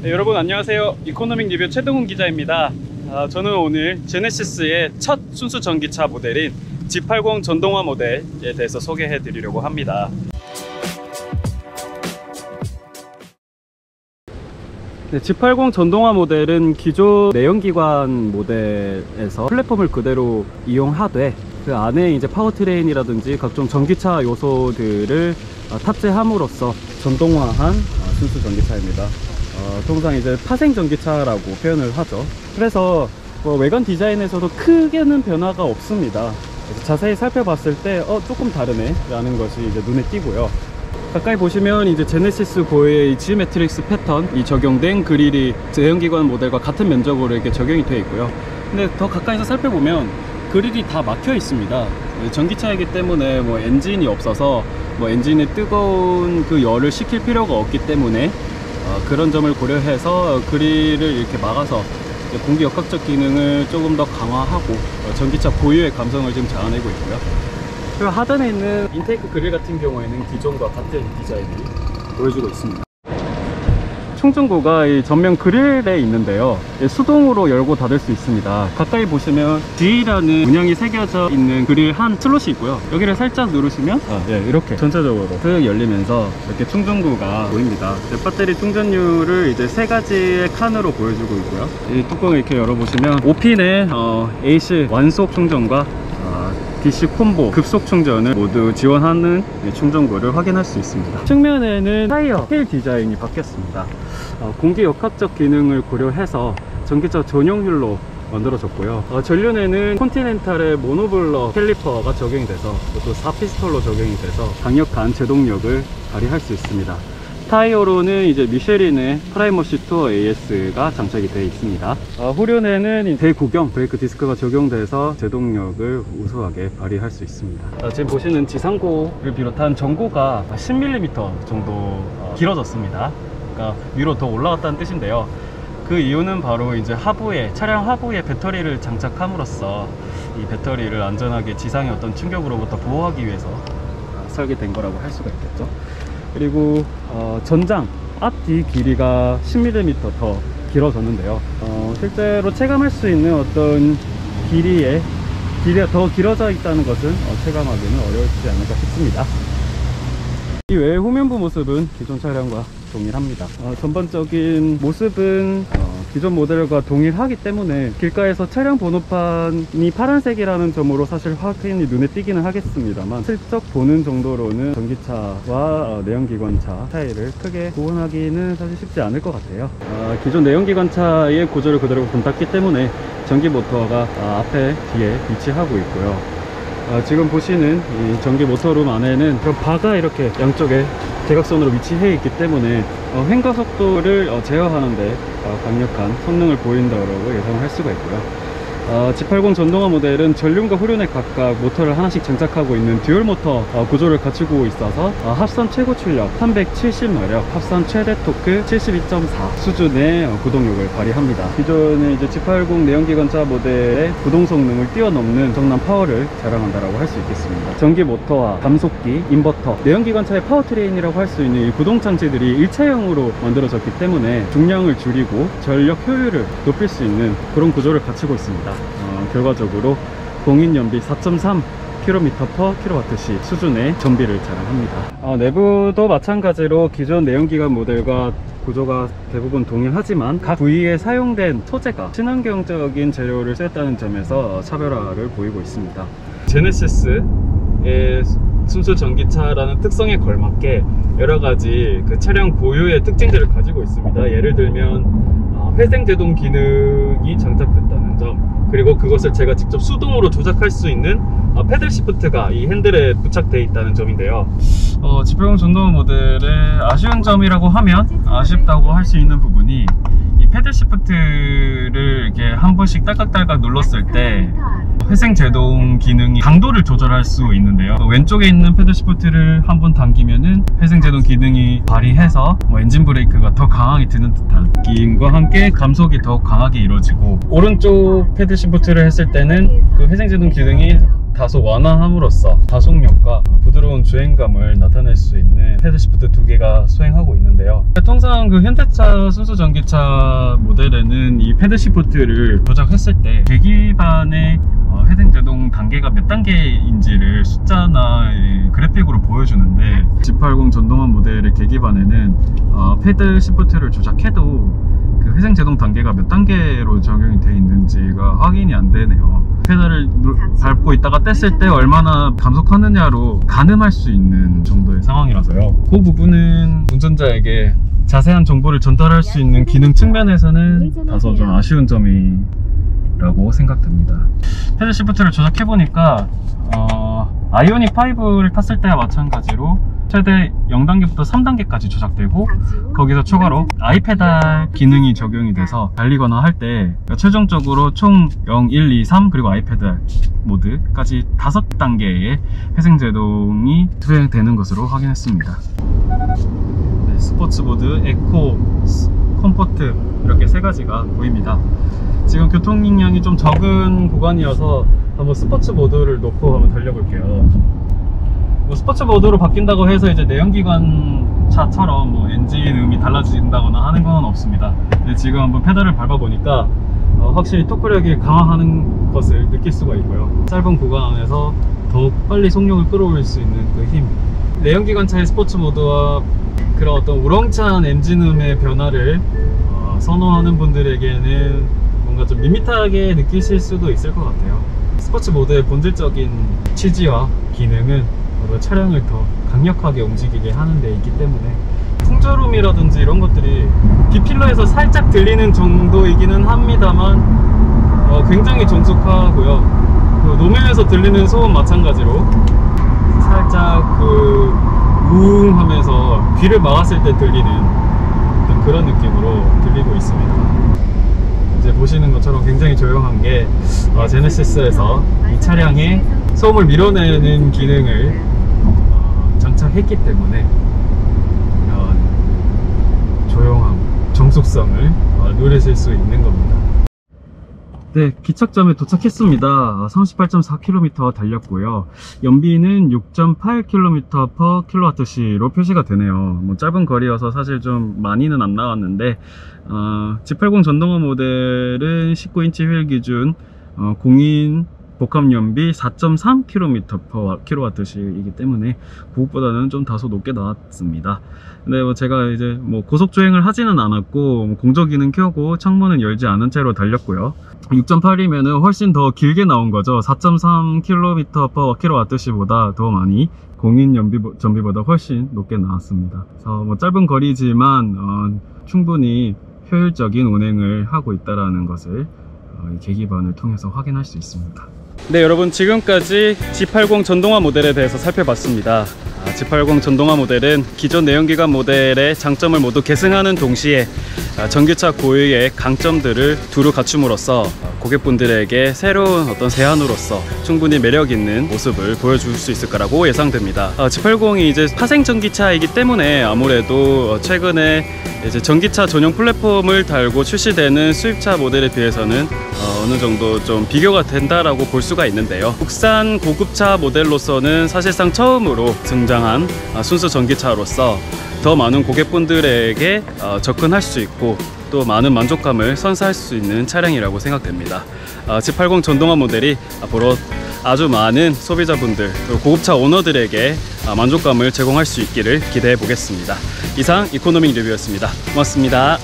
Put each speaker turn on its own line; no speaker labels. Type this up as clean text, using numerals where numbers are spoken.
네, 여러분 안녕하세요. 이코노믹 리뷰 최동훈 기자입니다. 저는 오늘 제네시스의 첫 순수 전기차 모델인 G80 전동화 모델에 대해서 소개해 드리려고 합니다. 네, G80 전동화 모델은 기존 내연기관 모델에서 플랫폼을 그대로 이용하되 그 안에 이제 파워트레인이라든지 각종 전기차 요소들을 탑재함으로써 전동화한 순수 전기차입니다. 통상 이제 파생 전기차라고 표현을 하죠. 그래서 외관 디자인에서도 크게는 변화가 없습니다. 자세히 살펴봤을 때 조금 다르네 라는 것이 이제 눈에 띄고요. 가까이 보시면 이제 제네시스 고유의 이 지오메트릭스 패턴이 적용된 그릴이 내연기관 모델과 같은 면적으로 이렇게 적용이 되어 있고요. 근데 더 가까이서 살펴보면 그릴이 다 막혀 있습니다. 전기차이기 때문에 엔진이 없어서 엔진의 뜨거운 그 열을 식힐 필요가 없기 때문에 그런 점을 고려해서 그릴을 이렇게 막아서 공기 역학적 기능을 조금 더 강화하고 전기차 고유의 감성을 지금 자아내고 있고요. 그리고 하단에 있는 인테이크 그릴 같은 경우에는 기존과 같은 디자인을 보여주고 있습니다. 충전구가 이 전면 그릴에 있는데요, 수동으로 열고 닫을 수 있습니다. 가까이 보시면 G라는 문양이 새겨져 있는 그릴 한 슬롯이 있고요. 여기를 살짝 누르시면 이렇게 전체적으로 슥 열리면서 이렇게 충전구가 보입니다. 배터리 충전율을 이제 세 가지의 칸으로 보여주고 있고요. 이 뚜껑을 이렇게 열어보시면 5핀의 AC 완속 충전과 DC 콤보 급속 충전을 모두 지원하는 충전구를 확인할 수 있습니다. 측면에는 타이어 휠 디자인이 바뀌었습니다. 공기 역학적 기능을 고려해서 전기차 전용 휠로 만들어졌고요. 전륜에는 컨티넨탈의 모노블럭 캘리퍼가 적용이 돼서 또 4피스톨로 적용이 돼서 강력한 제동력을 발휘할 수 있습니다. 타이어로는 이제 미쉐린의 프라이머시 투어 AS가 장착이 되어 있습니다. 후륜에는 대구경 브레이크 디스크가 적용돼서 제동력을 우수하게 발휘할 수 있습니다. 지금 보시는 지상고를 비롯한 전고가 10mm 정도 길어졌습니다. 그러니까 위로 더 올라갔다는 뜻인데요. 그 이유는 바로 이제 하부에, 차량 하부에 배터리를 장착함으로써 이 배터리를 안전하게 지상의 어떤 충격으로부터 보호하기 위해서 설계된 거라고 할 수가 있겠죠. 그리고 전장 앞뒤 길이가 10mm 더 길어졌는데요. 실제로 체감할 수 있는 어떤 길이가 더 길어져 있다는 것은 체감하기는 어려울지 않을까 싶습니다. 이 외의 후면부 모습은 기존 차량과 동일합니다. 전반적인 모습은 기존 모델과 동일하기 때문에 길가에서 차량 번호판이 파란색이라는 점으로 사실 확인이 눈에 띄기는 하겠습니다만, 슬쩍 보는 정도로는 전기차와 내연기관차 차이를 크게 구분하기는 사실 쉽지 않을 것 같아요. 기존 내연기관차의 구조를 그대로 본땄기 때문에 전기 모터가 앞에 뒤에 위치하고 있고요. 지금 보시는 이 전기 모터룸 안에는 바가 이렇게 양쪽에 대각선으로 위치해 있기 때문에 횡가 속도를 제어하는데 강력한 성능을 보인다고 예상을 할 수가 있고요. G80 전동화 모델은 전륜과 후륜에 각각 모터를 하나씩 장착하고 있는 듀얼 모터 구조를 갖추고 있어서 합선 최고 출력 370마력, 합선 최대 토크 72.4 수준의 구동력을 발휘합니다. 기존의 이제 G80 내연기관차 모델의 구동 성능을 뛰어넘는 엄청난 파워를 자랑한다라고 할 수 있겠습니다. 전기 모터와 감속기, 인버터, 내연기관차의 파워트레인이라고 할 수 있는 이 구동 장치들이 일체형으로 만들어졌기 때문에 중량을 줄이고 전력 효율을 높일 수 있는 그런 구조를 갖추고 있습니다. 결과적으로 공인 연비 4.3 km/kWh 수준의 전비를 자랑합니다. 내부도 마찬가지로 기존 내연기관 모델과 구조가 대부분 동일하지만 각 부위에 사용된 소재가 친환경적인 재료를 쓰였다는 점에서 차별화를 보이고 있습니다. 제네시스의 순수 전기차라는 특성에 걸맞게 여러가지 그 차량 고유의 특징들을 가지고 있습니다. 예를 들면 회생제동 기능이 장착됐다는 점, 그리고 그것을 제가 직접 수동으로 조작할 수 있는 패들 시프트가 이 핸들에 부착되어 있다는 점인데요. G80 전동화 모델의 아쉬운 점이라고 하면, 아쉽다고 할 수 있는 부분이 이 패들 시프트를 이렇게 한 번씩 딸깍딸깍 눌렀을 때 회생 제동 기능이 강도를 조절할 수 있는데요. 왼쪽에 있는 패들 시프트를 한번 당기면은 회생 제동 기능이 발휘해서 엔진 브레이크가 더 강하게 드는 듯한 느낌과 함께 감속이 더 강하게 이루어지고, 오른쪽 패들 시프트를 했을 때는 그 회생 제동 기능이 다소 완화함으로써 가속력과 부드러운 주행감을 나타낼 수 있는 패드시프트 2개가 수행하고 있는데요. 통상 그 현대차 순수 전기차 모델에는 이 패드시프트를 조작했을 때 계기판의 회생 제동 단계가 몇 단계인지를 숫자나 그래픽으로 보여주는데 G80 전동화 모델의 계기판에는 패드 시프트를 조작해도 그 회생 제동 단계가 몇 단계로 적용이 되어 있는지가 확인이 안 되네요. 페달을 밟고 있다가 뗐을 때 얼마나 감속하느냐로 가늠할 수 있는 정도의 상황이라서요. 그 부분은 운전자에게 자세한 정보를 전달할 수 있는 기능 측면에서는 다소 좀 아쉬운 점이라고 생각됩니다. 패드 시프트를 조작해보니까 아이오닉 5를 탔을 때와 마찬가지로 최대 0단계부터 3단계까지 조작되고 거기서 추가로 아이페달 기능이 적용이 돼서 달리거나 할 때 최종적으로 총 0, 1, 2, 3 그리고 아이페달 모드까지 5단계의 회생제동이 수행되는 것으로 확인했습니다. 네, 스포츠 모드, 에코, 컴포트 이렇게 3가지가 보입니다. 지금 교통량이 좀 적은 구간이어서 한번 스포츠 모드를 놓고 한번 달려볼게요. 뭐 스포츠 모드로 바뀐다고 해서 이제 내연기관 차처럼 뭐 엔진 음이 달라진다거나 하는 건 없습니다. 근데 지금 한번 페달을 밟아보니까 확실히 토크력이 강화하는 것을 느낄 수가 있고요. 짧은 구간 안에서 더욱 빨리 속력을 끌어올릴 수 있는 그 힘. 내연기관차의 스포츠 모드와 그런 어떤 우렁찬 엔진음의 변화를 선호하는 분들에게는 뭔가 좀 밋밋하게 느끼실 수도 있을 것 같아요. 스포츠 모드의 본질적인 취지와 기능은 차량을 더 강력하게 움직이게 하는 데 있기 때문에 풍조음이라든지 이런 것들이 B필러에서 살짝 들리는 정도이기는 합니다만 굉장히 정숙하고요. 그 노면에서 들리는 소음 마찬가지로 살짝 그 우웅 하면서 귀를 막았을 때 들리는 어떤 그런 느낌으로 들리고 있습니다. 이제 보시는 것처럼 굉장히 조용한 게 제네시스에서 이 차량의 소음을 밀어내는 기능을 장착했기 때문에 이런 조용함, 정숙성을 누리실 수 있는 겁니다. 네, 기착점에 도착했습니다. 38.4km 달렸고요. 연비는 6.8km/kWh로 표시가 되네요. 뭐 짧은 거리여서 사실 좀 많이는 안 나왔는데 G80 전동화 모델은 19인치 휠 기준 공인 복합 연비 4.3km/kWh이기 때문에 그것보다는 좀 다소 높게 나왔습니다. 근데 뭐 제가 이제 뭐 고속 주행을 하지는 않았고 공조 기능 켜고 창문은 열지 않은 채로 달렸고요. 6.8이면은 훨씬 더 길게 나온 거죠. 4.3km/kWh보다 더 많이 공인 전비보다 훨씬 높게 나왔습니다. 그래서 뭐 짧은 거리지만 충분히 효율적인 운행을 하고 있다는 것을 이 계기판을 통해서 확인할 수 있습니다. 네, 여러분 지금까지 G80 전동화 모델에 대해서 살펴봤습니다. G80 전동화 모델은 기존 내연기관 모델의 장점을 모두 계승하는 동시에 전기차 고유의 강점들을 두루 갖춤으로써 고객분들에게 새로운 어떤 세안으로서 충분히 매력 있는 모습을 보여줄 수 있을 거라고 예상됩니다. G80이 이제 파생 전기차이기 때문에 아무래도 최근에 이제 전기차 전용 플랫폼을 달고 출시되는 수입차 모델에 비해서는 어느 정도 좀 비교가 된다라고 볼 수가 있는데요. 국산 고급차 모델로서는 사실상 처음으로 등장한 순수 전기차로서 더 많은 고객분들에게 접근할 수 있고 또 많은 만족감을 선사할 수 있는 차량이라고 생각됩니다. G80 전동화 모델이 앞으로 아주 많은 소비자분들 그리고 고급차 오너들에게 만족감을 제공할 수 있기를 기대해 보겠습니다. 이상 이코노믹 리뷰였습니다. 고맙습니다.